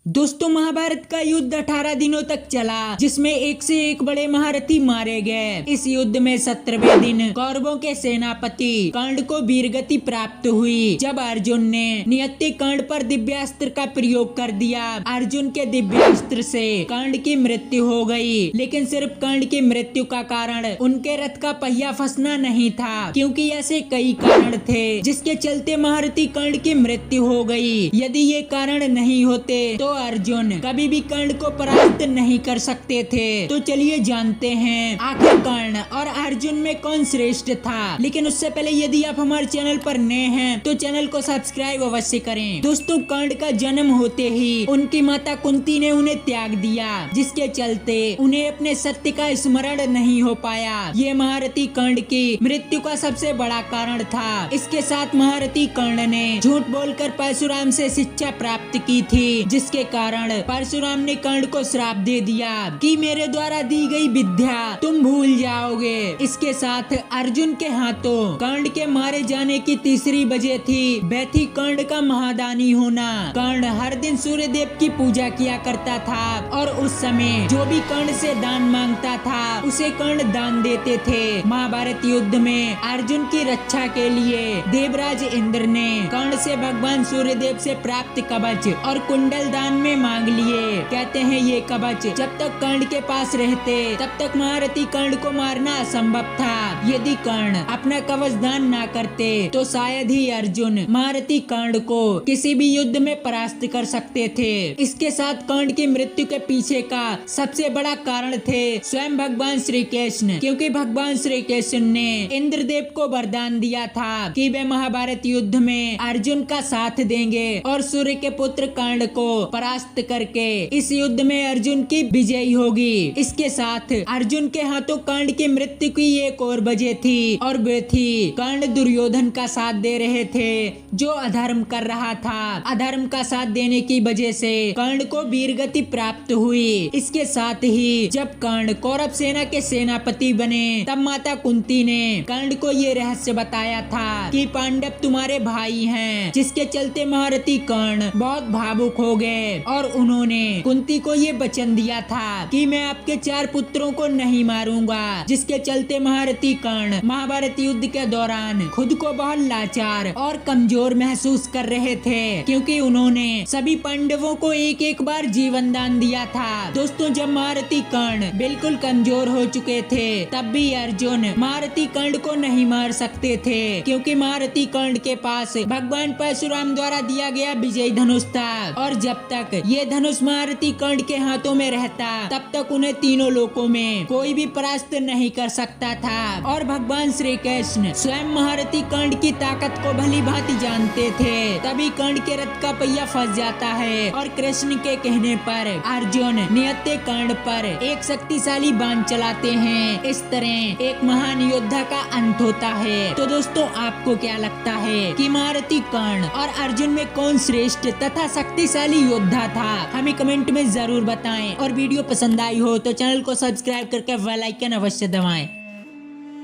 दोस्तों महाभारत का युद्ध 18 दिनों तक चला, जिसमें एक से एक बड़े महारथी मारे गए। इस युद्ध में 17वें दिन कौरवों के सेनापति कर्ण को वीरगति प्राप्त हुई। जब अर्जुन ने नियति कर्ण पर दिव्यास्त्र का प्रयोग कर दिया, अर्जुन के दिव्यास्त्र से कर्ण की मृत्यु हो गई। लेकिन सिर्फ कर्ण की मृत्यु का कारण उनके रथ का पहिया फंसना नहीं था, क्योंकि ऐसे कई कारण थे जिसके चलते महारथी कर्ण की मृत्यु हो गई। यदि ये कारण नहीं होते तो अर्जुन कभी भी कर्ण को परास्त नहीं कर सकते थे। तो चलिए जानते हैं आखिर कर्ण और अर्जुन में कौन श्रेष्ठ था। लेकिन उससे पहले यदि आप हमारे चैनल पर नए हैं तो चैनल को सब्सक्राइब अवश्य करें। दोस्तों कर्ण का जन्म होते ही उनकी माता कुंती ने उन्हें त्याग दिया, जिसके चलते उन्हें अपने सत्य का स्मरण नहीं हो पाया। ये महारथी कर्ण की मृत्यु का सबसे बड़ा कारण था। इसके साथ महारथी कर्ण ने झूठ बोलकर परशुराम से शिक्षा प्राप्त की थी, जिसके कारण परशुराम ने कर्ण को श्राप दे दिया कि मेरे द्वारा दी गई विद्या तुम भूल जाओगे। इसके साथ अर्जुन के हाथों कर्ण के मारे जाने की तीसरी वजह थी वह थी कर्ण का महादानी होना। कर्ण हर दिन सूर्य देव की पूजा किया करता था और उस समय जो भी कर्ण से दान मांगता था उसे कर्ण दान देते थे। महाभारत युद्ध में अर्जुन की रक्षा के लिए देवराज इंद्र ने कर्ण से भगवान सूर्य देव से प्राप्त कवच और कुंडल दान में मांग लिए। कहते हैं ये कवच जब तक कर्ण के पास रहते तब तक महारथी कर्ण को मारना असंभव था। यदि कर्ण अपना कवच दान ना करते तो शायद ही अर्जुन महारथी कर्ण को किसी भी युद्ध में परास्त कर सकते थे। इसके साथ कर्ण की मृत्यु के पीछे का सबसे बड़ा कारण थे स्वयं भगवान श्री कृष्ण, क्योंकि भगवान श्री कृष्ण ने इंद्रदेव को वरदान दिया था कि वे महाभारत युद्ध में अर्जुन का साथ देंगे और सूर्य के पुत्र कर्ण को परास्त करके इस युद्ध में अर्जुन की विजयी होगी। इसके साथ अर्जुन के हाथों कर्ण की मृत्यु की एक और वजह थी और वे थी कर्ण दुर्योधन का साथ दे रहे थे जो अधर्म कर रहा था। अधर्म का साथ देने की वजह से कर्ण को वीरगति प्राप्त हुई। इसके साथ ही जब कर्ण कौरव सेना के सेनापति बने तब माता कुंती ने कर्ण को ये रहस्य बताया था कि पांडव तुम्हारे भाई हैं, जिसके चलते महारथी कर्ण बहुत भावुक हो गए और उन्होंने कुंती को ये वचन दिया था कि मैं आपके 4 पुत्रों को नहीं मारूंगा। जिसके चलते महारथी कर्ण महाभारत युद्ध के दौरान खुद को बहुत लाचार और कमजोर महसूस कर रहे थे, क्योंकि उन्होंने सभी पांडवों को एक एक बार जीवन दान दिया था। दोस्तों जब महारथी कर्ण बिल्कुल कमजोर हो चुके थे तब भी अर्जुन महारथी कर्ण को नहीं मार सकते थे, क्योंकि महारथी कर्ण के पास भगवान परशुराम द्वारा दिया गया विजय धनुष था और जब तक ये धनुष महारथी कर्ण के हाथों में रहता तब तक उन्हें तीनों लोकों में कोई भी परास्त नहीं कर सकता था। और भगवान श्री कृष्ण स्वयं महारथी कर्ण की ताकत को भली भांति जानते थे, तभी कर्ण के रथ का पहिया फंस जाता है और कृष्ण के कहने पर अर्जुन नियति कर्ण पर एक शक्तिशाली बाण चलाते हैं। इस तरह एक महान योद्धा का अंत होता है। तो दोस्तों आपको क्या लगता है कि महारथी कर्ण और अर्जुन में कौन श्रेष्ठ तथा शक्तिशाली योद्धा था? हमें कमेंट में जरूर बताएं और वीडियो पसंद आई हो तो चैनल को सब्सक्राइब करके बेल आइकन अवश्य दबाएं।